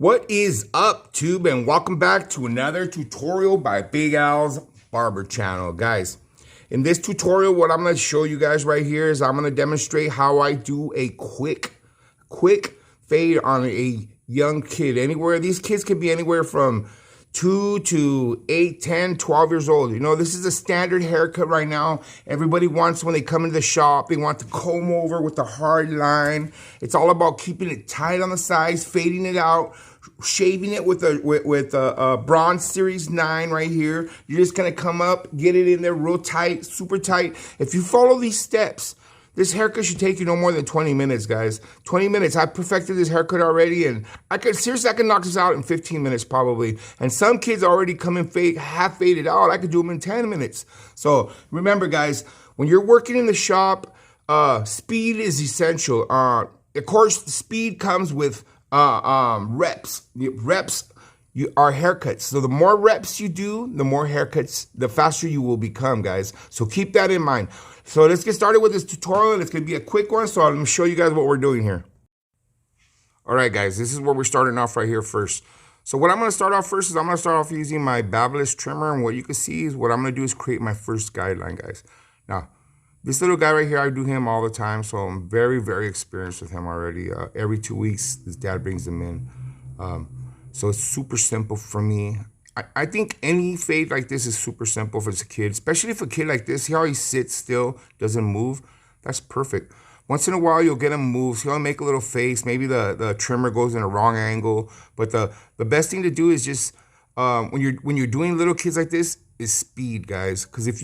What is up, Tube, and welcome back to another tutorial by Big Al's Barber Channel. Guys, in this tutorial, what I'm going to show you guys right here is I'm going to demonstrate how I do a quick fade on a young kid. Anywhere, these kids can be anywhere from 2 to 8, 10, 12 years old. You know, this is a standard haircut right now. Everybody wants, when they come into the shop, they want to comb over with a hard line. It's all about keeping it tight on the sides, fading it out, shaving it with a Bronze Series 9 right here. You're just gonna come up, get it in there real tight, super tight. If you follow these steps, this haircut should take you no more than 20 minutes, guys. 20 minutes. I perfected this haircut already, and I can knock this out in 15 minutes probably. And some kids already come in half faded out. I could do them in 10 minutes. So remember, guys, when you're working in the shop, speed is essential. Of course, speed comes with reps. Reps are haircuts. So the more reps you do, the more haircuts, the faster you will become, guys. So keep that in mind. So let's get started with this tutorial. It's going to be a quick one, so I'm going to show you guys what we're doing here. All right, guys, this is where we're starting off right here first. So what I'm going to start off first is I'm going to start off using my Babyliss trimmer, and what you can see is what I'm going to do is create my first guideline, guys. Now, this little guy right here, I do him all the time, so I'm very, very experienced with him already. Every 2 weeks, his dad brings him in. So it's super simple for me. I think any fade like this is super simple for a kid, especially if a kid like this, see how he sits still, doesn't move? That's perfect. Once in a while, you'll get him move. So he'll make a little face. Maybe the trimmer goes in a wrong angle. But the best thing to do is just, when you're doing little kids like this, is speed, guys. Because if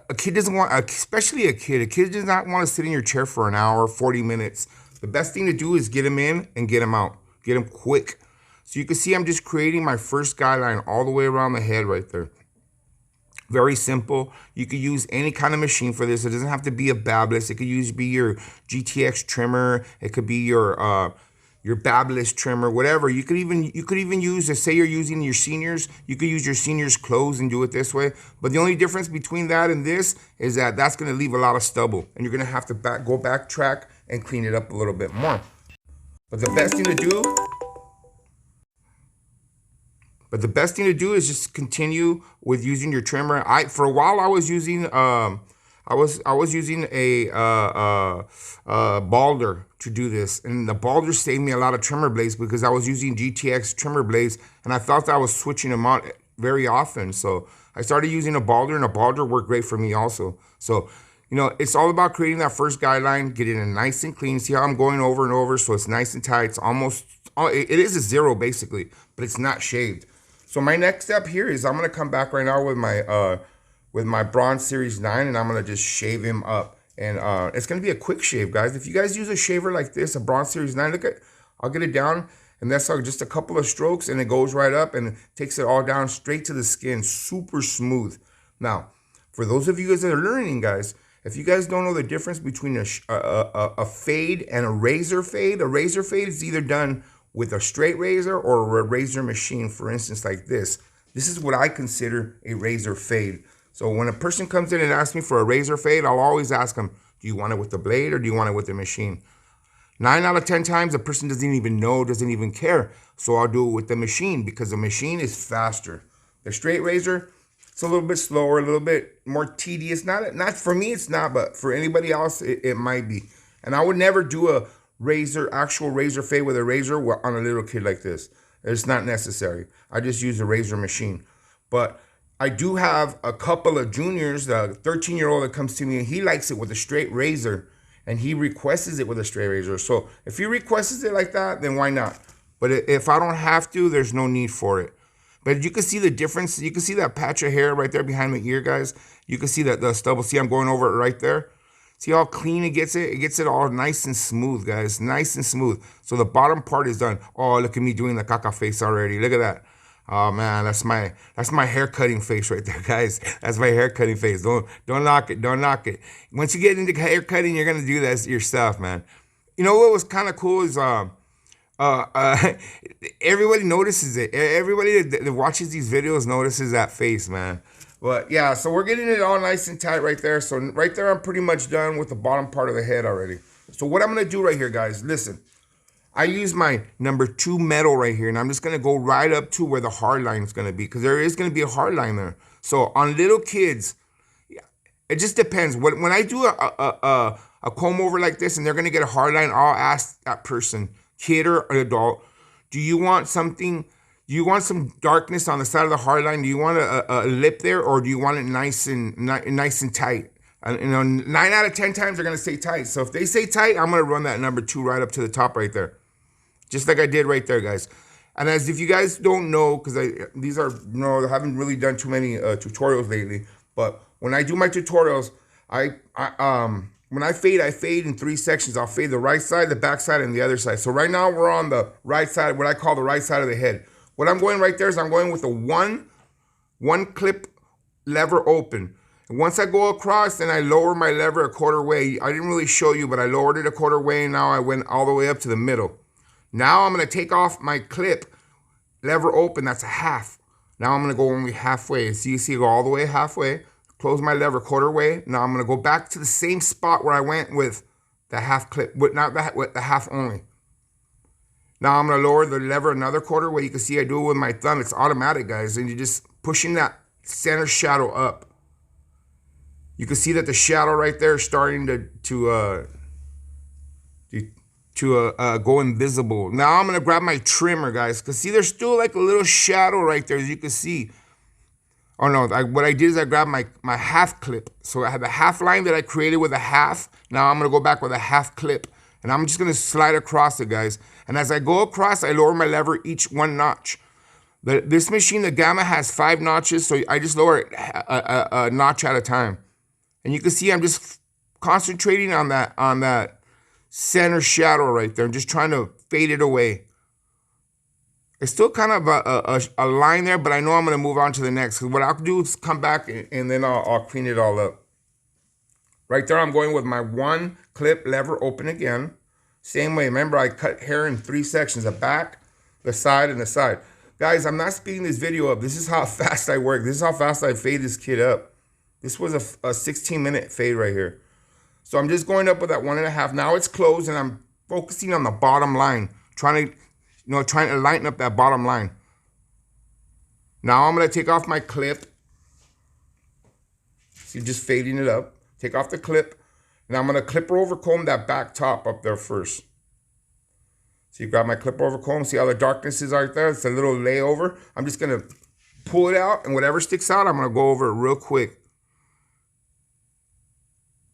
a kid doesn't want, especially a kid does not want to sit in your chair for an hour, 40 minutes. The best thing to do is get him in and get him out. Get him quick. So you can see I'm just creating my first guideline all the way around the head right there. Very simple. You could use any kind of machine for this. It doesn't have to be a Babyliss. It could be your GTX trimmer. It could be your Babyliss trimmer, whatever. You could even use, say you're using your seniors, you could use your seniors' clothes and do it this way. But the only difference between that and this is that that's going to leave a lot of stubble, and you're going to have to backtrack and clean it up a little bit more. But the best thing to do is just continue with using your trimmer. For a while I was using a balder to do this, and the balder saved me a lot of trimmer blades because I was using GTX trimmer blades, and I thought that I was switching them out very often. So I started using a balder, and a balder worked great for me also. So, you know, it's all about creating that first guideline, getting it nice and clean. See how I'm going over and over, so it's nice and tight. It's almost, it is a zero basically, but it's not shaved. So my next step here is I'm gonna come back right now with my Bronze Series 9, and I'm gonna just shave him up. And it's gonna be a quick shave, guys. If you guys use a shaver like this, a Bronze Series 9, I'll get it down, and that's just a couple of strokes, and it goes right up and takes it all down straight to the skin, super smooth. Now, for those of you guys that are learning, guys, if you guys don't know the difference between a fade and a razor fade is either done with a straight razor or a razor machine. For instance, like this is what I consider a razor fade. So when a person comes in and asks me for a razor fade, I'll always ask them, do you want it with the blade or do you want it with the machine? 9 out of 10 times, the person doesn't even know, doesn't even care. So I'll do it with the machine because the machine is faster. The straight razor, it's a little bit slower, a little bit more tedious. Not for me, it's not, but for anybody else, it might be. And I would never do a actual razor fade with a razor on a little kid like this. It's not necessary. I just use a razor machine. But I do have a couple of juniors, the 13-year-old that comes to me, and he likes it with a straight razor, and he requests it with a straight razor. So if he requests it like that, then why not? But if I don't have to, there's no need for it. But you can see the difference. You can see that patch of hair right there behind my ear, guys. You can see that the stubble. See, I'm going over it right there. See how clean it gets it? It gets it all nice and smooth, guys. Nice and smooth. So the bottom part is done. Oh, look at me doing the caca face already. Look at that. Oh man, that's my hair cutting face right there, guys. That's my hair cutting face. Don't knock it. Don't knock it. Once you get into hair cutting, you're gonna do that yourself, man. You know what was kind of cool is everybody notices it. Everybody that watches these videos notices that face, man. But yeah, so we're getting it all nice and tight right there. So right there, I'm pretty much done with the bottom part of the head already. So what I'm gonna do right here, guys, listen. I use my number 2 metal right here, and I'm just gonna go right up to where the hard line is gonna be, because there is gonna be a hard line there. So on little kids, it just depends. When I do a comb over like this and they're gonna get a hard line, I'll ask that person, kid or adult, do you want something? Do you want some darkness on the side of the hard line? Do you want a lip there, or do you want it nice and tight? And, 9 out of 10 times they're gonna say tight. So if they say tight, I'm gonna run that number 2 right up to the top right there, just like I did right there, guys. And as if you guys don't know, because I haven't really done too many tutorials lately. But when I do my tutorials, when I fade in 3 sections. I'll fade the right side, the back side, and the other side. So right now we're on the right side, what I call the right side of the head. What I'm going right there is I'm going with a one clip lever open. And once I go across, then I lower my lever a quarter way. I didn't really show you, but I lowered it a quarter way, and now I went all the way up to the middle. Now I'm gonna take off my clip lever open, that's a half. Now I'm gonna go only halfway. So you see, go all the way halfway, close my lever quarter way. Now I'm gonna go back to the same spot where I went with the half clip, with the half only. Now I'm gonna lower the lever another quarter way. You can see I do it with my thumb. It's automatic, guys, and you're just pushing that center shadow up. You can see that the shadow right there is starting to go invisible. Now I'm gonna grab my trimmer, guys, because see, there's still like a little shadow right there, as you can see. Oh no, what I did is I grabbed my half clip. So I have the half line that I created with a half. Now I'm gonna go back with a half clip, and I'm just gonna slide across it, guys. And as I go across, I lower my lever each 1 notch. This machine, the Gamma, has 5 notches, so I just lower it a notch at a time. And you can see I'm just concentrating on that center shadow right there. I'm just trying to fade it away. It's still kind of a line there, but I know I'm going to move on to the next. Because what I'll do is come back and then I'll clean it all up. Right there, I'm going with my 1 clip lever open again. Same way. Remember, I cut hair in 3 sections, the back, the side, and the side. Guys, I'm not speeding this video up. This is how fast I work. This is how fast I fade this kid up. This was a 16-minute fade right here. So I'm just going up with that 1.5. Now it's closed, and I'm focusing on the bottom line, trying to lighten up that bottom line. Now I'm going to take off my clip. See, just fading it up. Take off the clip, and I'm going to clipper over comb that back top up there first. So you grab my clipper over comb. See how the darkness is right there? It's a little layover. I'm just going to pull it out, and whatever sticks out, I'm going to go over it real quick.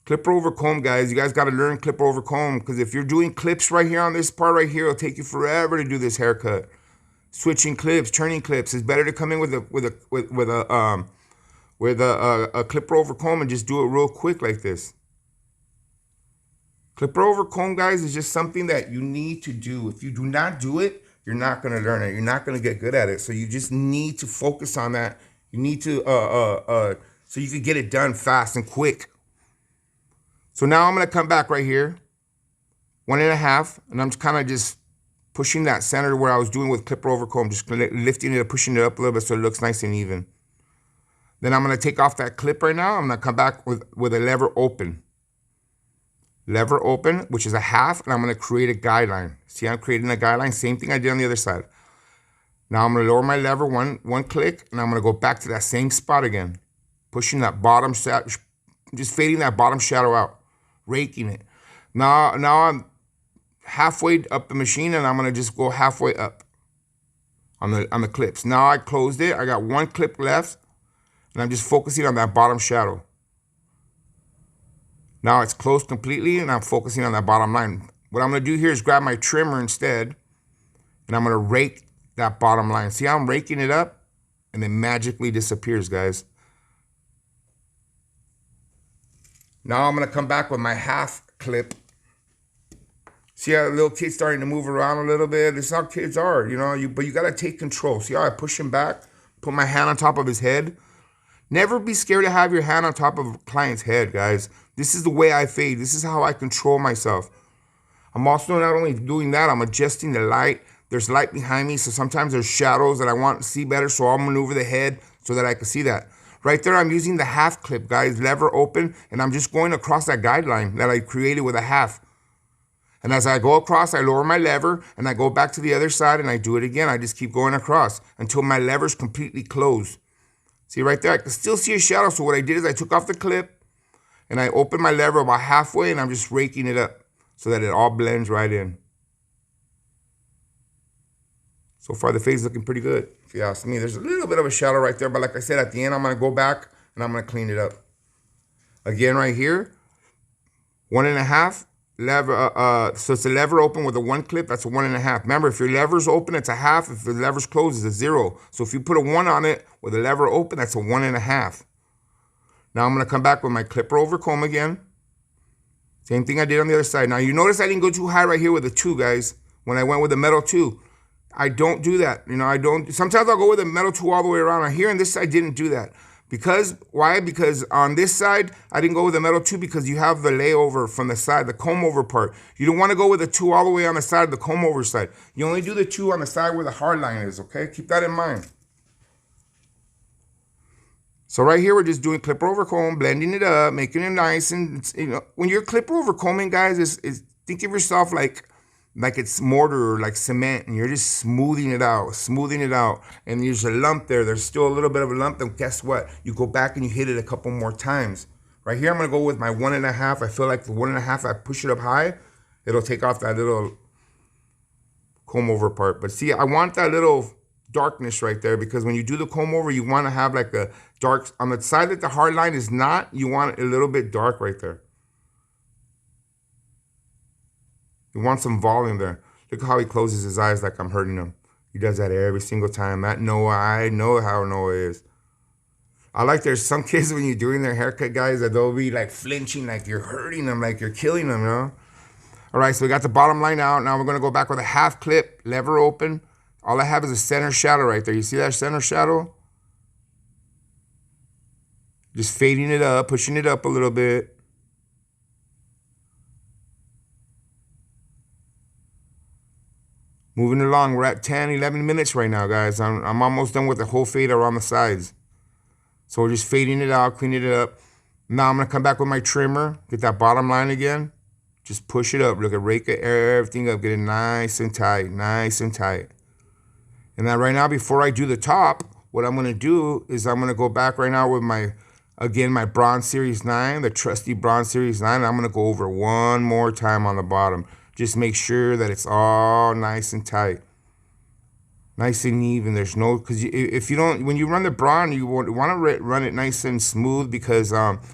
Clipper over comb, guys. You guys got to learn clipper over comb, because if you're doing clips right here on this part right here, it'll take you forever to do this haircut. Switching clips, turning clips. It's better to come in with a clipper over comb and just do it real quick like this. Clipper over comb, guys, is just something that you need to do. If you do not do it, you're not going to learn it. You're not going to get good at it. So you just need to focus on that. You need to so you can get it done fast and quick. So now I'm going to come back right here, 1.5, and I'm kind of just pushing that center where I was doing with clipper over comb, just lifting it, pushing it up a little bit so it looks nice and even. Then I'm going to take off that clip right now. I'm going to come back with a lever open. Lever open, which is a half, and I'm going to create a guideline. See, I'm creating a guideline, same thing I did on the other side. Now I'm going to lower my lever one click, and I'm going to go back to that same spot again, pushing that bottom shadow, just fading that bottom shadow out. Raking it. Now I'm halfway up the machine, and I'm gonna just go halfway up on the clips. Now I closed it. I got 1 clip left, and I'm just focusing on that bottom shadow. Now it's closed completely, and I'm focusing on that bottom line. What I'm gonna do here is grab my trimmer instead, and I'm gonna rake that bottom line. See how I'm raking it up, and it magically disappears, guys. Now I'm going to come back with my half clip. See how the little kid's starting to move around a little bit? This is how kids are, but you got to take control. See how I push him back, put my hand on top of his head? Never be scared to have your hand on top of a client's head, guys. This is the way I fade. This is how I control myself. I'm also not only doing that, I'm adjusting the light. There's light behind me, so sometimes there's shadows that I want to see better, so I'll maneuver the head so that I can see that. Right there, I'm using the half clip, guys, lever open, and I'm just going across that guideline that I created with a half. And as I go across, I lower my lever and I go back to the other side and I do it again. I just keep going across until my lever's completely closed. See right there, I can still see a shadow. So what I did is I took off the clip and I opened my lever about halfway and I'm just raking it up so that it all blends right in. So far the fade's looking pretty good, if you ask me. There's a little bit of a shadow right there, but like I said, at the end, I'm gonna go back and I'm gonna clean it up. Again, right here, 1.5 lever, so it's a lever open with a 1 clip, that's a 1.5. Remember, if your lever's open, it's a half. If the lever's closed, it's a 0. So if you put a 1 on it with a lever open, that's a 1.5. Now I'm gonna come back with my clipper over comb again. Same thing I did on the other side. Now you notice I didn't go too high right here with the 2, guys. When I went with the metal 2. I don't do that. You know, I don't. Sometimes I'll go with a metal 2 all the way around. Here on this side, I didn't do that. Because, why? Because on this side, I didn't go with the metal 2 because you have the layover from the side, the comb over part. You don't want to go with the 2 all the way on the side of the comb over side. You only do the 2 on the side where the hard line is, okay? Keep that in mind. So right here, we're just doing clipper over comb, blending it up, making it nice. And, you know, when you're clipper over combing, guys, is think of yourself like it's mortar or like cement, and you're just smoothing it out, and there's a lump there. There's still a little bit of a lump, and guess what? You go back and you hit it a couple more times. Right here, I'm gonna go with my 1.5. I feel like the 1.5, I push it up high, it'll take off that little comb over part. But see, I want that little darkness right there, because when you do the comb over, you wanna have like a dark, on the side that the hard line is not, you want it a little bit dark right there. You want some volume there. Look how he closes his eyes like I'm hurting him. He does that every single time. That Noah, I know how Noah is. I like there's some kids when you're doing their haircut, guys, that they'll be like flinching, like you're hurting them, like you're killing them, you know? All right, so we got the bottom line out. Now we're gonna go back with a half clip, lever open. All I have is a center shadow right there. You see that center shadow? Just fading it up, pushing it up a little bit. Moving along, we're at 10, 11 minutes right now, guys. I'm almost done with the whole fade around the sides. So we're just fading it out, cleaning it up. Now I'm gonna come back with my trimmer, get that bottom line again. Just push it up, look at rake it, everything up, get it nice and tight, nice and tight. And then right now, before I do the top, what I'm gonna do is I'm gonna go back right now with my, again, my Bronze Series 9, the trusty Bronze Series 9. I'm gonna go over one more time on the bottom. Just make sure that it's all nice and tight. Nice and even. There's no, because if you don't, when you run the bronze, you want to run it nice and smooth, because,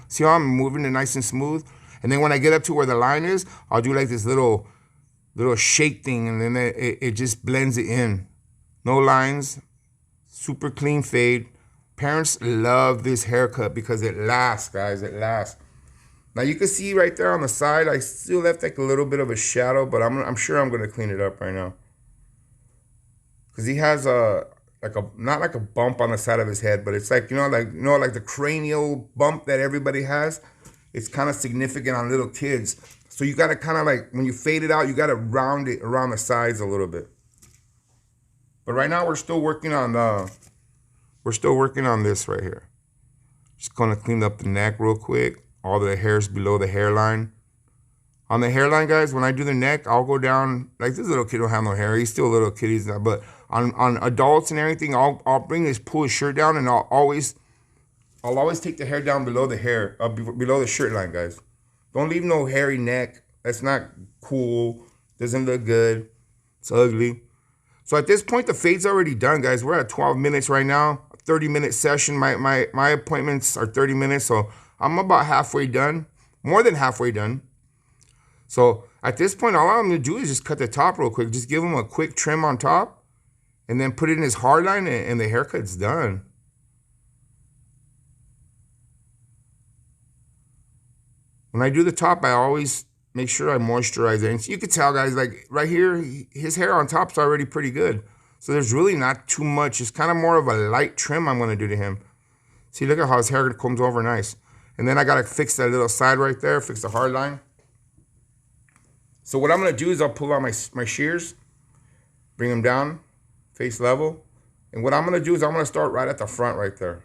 see how I'm moving it nice and smooth? And then when I get up to where the line is, I'll do like this little shake thing, and then it just blends it in. No lines, super clean fade. Parents love this haircut because it lasts, guys, it lasts. Now you can see right there on the side, I still left like a little bit of a shadow, but I'm sure I'm gonna clean it up right now. Cause he has not like a bump on the side of his head, but it's like, like the cranial bump that everybody has. It's kind of significant on little kids. So you gotta kind of like, when you fade it out, you gotta round it around the sides a little bit. But right now we're still working on this right here. Just gonna clean up the neck real quick. All the hairs below the hairline. On the hairline, guys, when I do the neck, I'll go down, like this little kid don't have no hair. He's still a little kid, he's not, but on adults and everything, I'll bring this, pull his shirt down, and I'll always take the hair down below the hair, below the shirt line, guys. Don't leave no hairy neck. That's not cool. Doesn't look good. It's ugly. So at this point, the fade's already done, guys. We're at 12 minutes right now. 30-minute session. My appointments are 30 minutes, so I'm about halfway done, more than halfway done. So at this point, all I'm gonna do is just cut the top real quick. Just give him a quick trim on top, and then put it in his hard line, and the haircut's done. When I do the top, I always make sure I moisturize it. And you can tell, guys, like right here, his hair on top's already pretty good. So there's really not too much. It's kind of more of a light trim I'm gonna do to him. See, look at how his hair comes over nice. And then I gotta fix that little side right there, fix the hard line. So what I'm gonna do is I'll pull out my shears, bring them down, face level. And what I'm gonna do is I'm gonna start right at the front right there.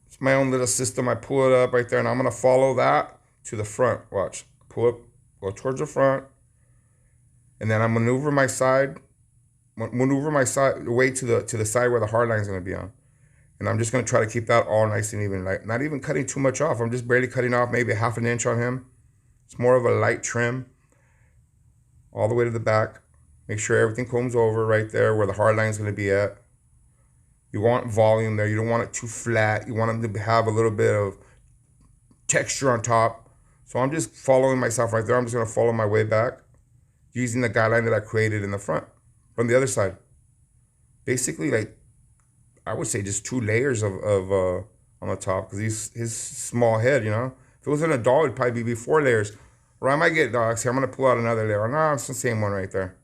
It's my own little system. I pull it up right there, and I'm gonna follow that to the front. Watch, pull up, go towards the front, and then I maneuver my side away to the side where the hard line is going to be on. And I'm just going to try to keep that all nice and even, like not even cutting too much off. I'm just barely cutting off maybe half an inch on him. It's more of a light trim all the way to the back. Make sure everything combs over right there where the hard line is going to be at. You want volume there. You don't want it too flat. You want them to have a little bit of texture on top. So I'm just following myself right there. I'm just going to follow my way back using the guideline that I created in the front from the other side. Basically, like, I would say just 2 layers of on the top, because his small head, you know. If it was an adult, it'd probably be 4 layers. Or I might get dogs here. I'm going to pull out another layer. No, it's the same one right there.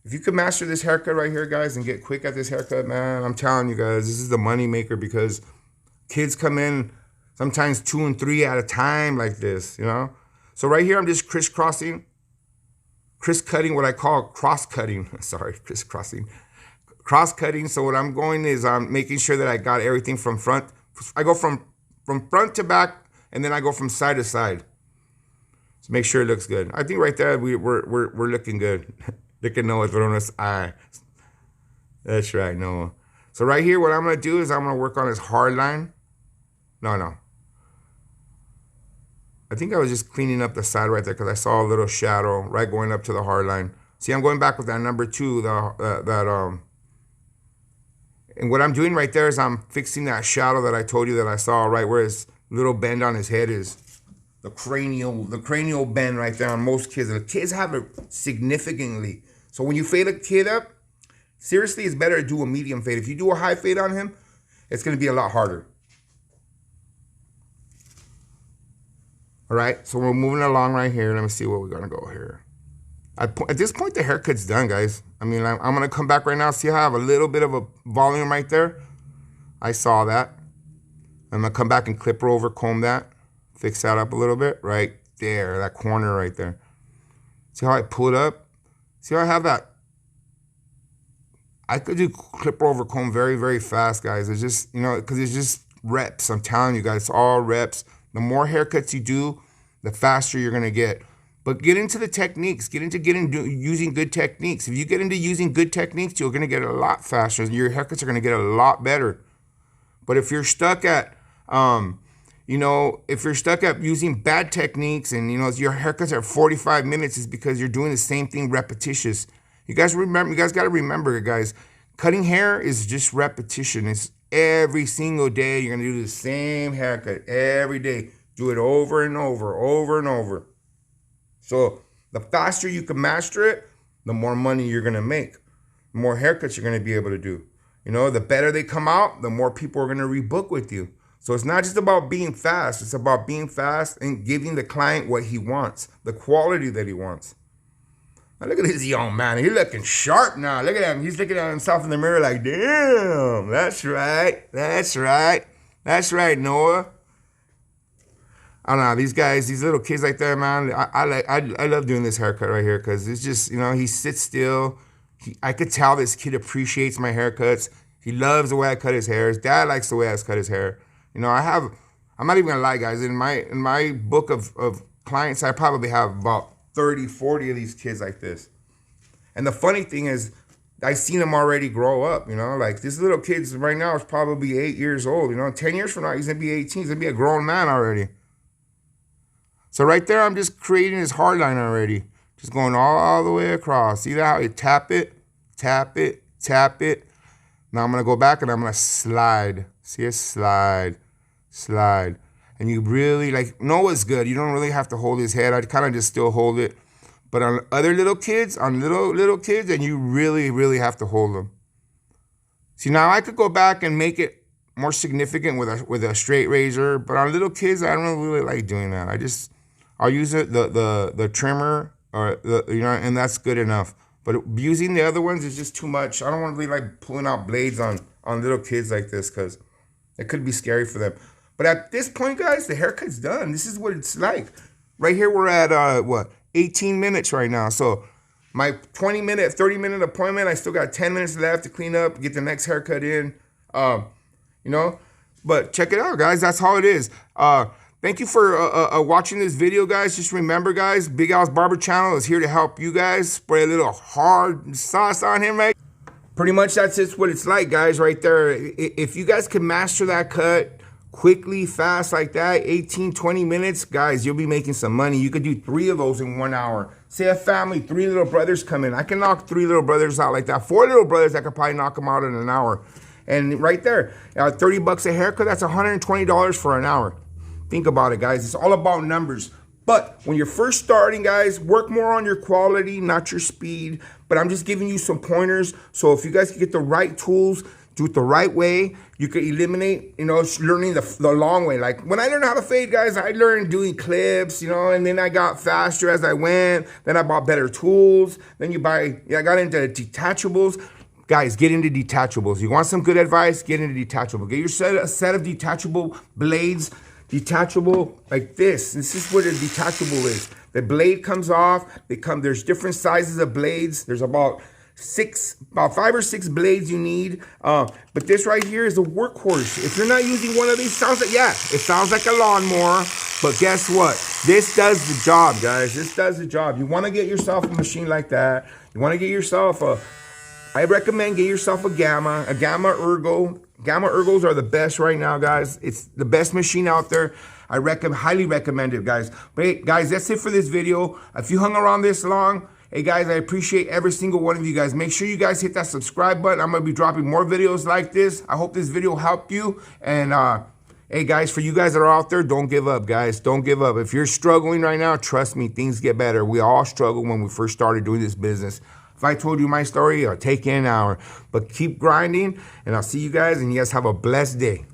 If you could master this haircut right here, guys, and get quick at this haircut, man, I'm telling you guys, this is the money maker, because kids come in sometimes 2 and 3 at a time like this, you know. So right here, I'm just crisscrossing, cutting, what I call cross-cutting. Sorry, crisscrossing. Cross-cutting. So what I'm going is I'm making sure that I got everything from front. I go from front to back, and then I go from side to side. So make sure it looks good. I think right there we're looking good. Look at Noah throwing us eye. That's right, Noah. So right here, what I'm gonna do is I'm gonna work on his hard line. No. I think I was just cleaning up the side right there because I saw a little shadow right going up to the hard line. See, I'm going back with that number 2, and what I'm doing right there is I'm fixing that shadow that I told you that I saw right where his little bend on his head is. The cranial bend right there on most kids. The kids have it significantly. So when you fade a kid up, seriously, it's better to do a medium fade. If you do a high fade on him, it's going to be a lot harder. All right, so we're moving along right here. Let me see where we're going to go here. At this point, the haircut's done, guys. I mean, I'm going to come back right now. See how I have a little bit of a volume right there? I saw that. I'm going to come back and clip over, comb that. Fix that up a little bit right there, that corner right there. See how I pull it up? See how I have that? I could do clip over comb very, very fast, guys. It's just, you know, because it's just reps. I'm telling you guys, it's all reps. The more haircuts you do, the faster you're going to get. But get into the techniques. Get into using good techniques. If you get into using good techniques, you're going to get a lot faster. Your haircuts are going to get a lot better. But if you're stuck at, you know, if you're stuck at using bad techniques and, you know, your haircuts are 45 minutes, is because you're doing the same thing repetitious. You guys got to remember, guys, cutting hair is just repetition. It's every single day. You're going to do the same haircut every day. Do it over and over, over and over. So the faster you can master it, the more money you're going to make. The more haircuts you're going to be able to do. You know, the better they come out, the more people are going to rebook with you. So it's not just about being fast. It's about being fast and giving the client what he wants, the quality that he wants. Now look at this young man. He's looking sharp now. Look at him. He's looking at himself in the mirror like, damn, that's right. That's right. That's right, Noah. I don't know, these guys, these little kids like that, man, I love doing this haircut right here because it's just, you know, he sits still. I could tell this kid appreciates my haircuts. He loves the way I cut his hair. His dad likes the way I cut his hair. You know, I'm not even gonna lie, guys. In my book of clients, I probably have about 30, 40 of these kids like this. And the funny thing is, I've seen them already grow up, you know? Like, this little kid right now is probably 8 years old, you know? 10 years from now, he's gonna be 18. He's gonna be a grown man already. So right there, I'm just creating his hard line already. Just going all the way across. See how you tap it, tap it, tap it. Now I'm gonna go back and I'm gonna slide. See a slide. Slide. And you really, like, Noah's good. You don't really have to hold his head. I kind of just still hold it. But on other little kids, little kids, and you really, really have to hold them. See, now I could go back and make it more significant with a straight razor, but on little kids, I don't really like doing that. I'll use the trimmer, or you know, and that's good enough. But using the other ones is just too much. I don't want to be like pulling out blades on little kids like this, because it could be scary for them. But at this point, guys, the haircut's done. This is what it's like. Right here, we're at, 18 minutes right now. So my 20-minute, 30-minute appointment, I still got 10 minutes left to clean up, get the next haircut in. You know, But check it out, guys. That's how it is. Thank you for watching this video, guys. Just remember, guys, Big Al's Barber Channel is here to help you guys. Spray a little hard sauce on him, right? Pretty much that's just what it's like, guys, right there. If you guys can master that cut quickly, fast like that, 18, 20 minutes, guys, you'll be making some money. You could do 3 of those in 1 hour. Say a family, 3 little brothers come in. I can knock 3 little brothers out like that. 4 little brothers, I could probably knock them out in an hour. And right there, 30 bucks a haircut, that's $120 for an hour. Think about it, guys. It's all about numbers. But when you're first starting, guys, work more on your quality, not your speed. But I'm just giving you some pointers. So if you guys can get the right tools, do it the right way, you could eliminate, you know, learning the long way. Like when I learned how to fade, guys, I learned doing clips, you know, and then I got faster as I went. Then I bought better tools. Then I got into detachables. Guys, get into detachables. You want some good advice? Get into detachable. Get your set of detachable blades. Detachable like this. This is what a detachable is. The blade comes off. There's different sizes of blades. There's about 5 or 6 blades you need. But this right here is a workhorse. If you're not using one of these, it sounds like a lawnmower. But guess what? This does the job, guys. This does the job. You want to get yourself a machine like that. You want to get yourself I recommend get yourself a Gamma Ergo. Gamma Ergos are the best right now, guys. It's the best machine out there. I highly recommend it, guys. But hey, guys, that's it for this video. If you hung around this long, hey, guys, I appreciate every single one of you guys. Make sure you guys hit that subscribe button. I'm going to be dropping more videos like this. I hope this video helped you. And, hey, guys, for you guys that are out there, don't give up, guys. Don't give up. If you're struggling right now, trust me, things get better. We all struggle when we first started doing this business. If I told you my story, it'll take you an hour. But keep grinding, and I'll see you guys, and you guys have a blessed day.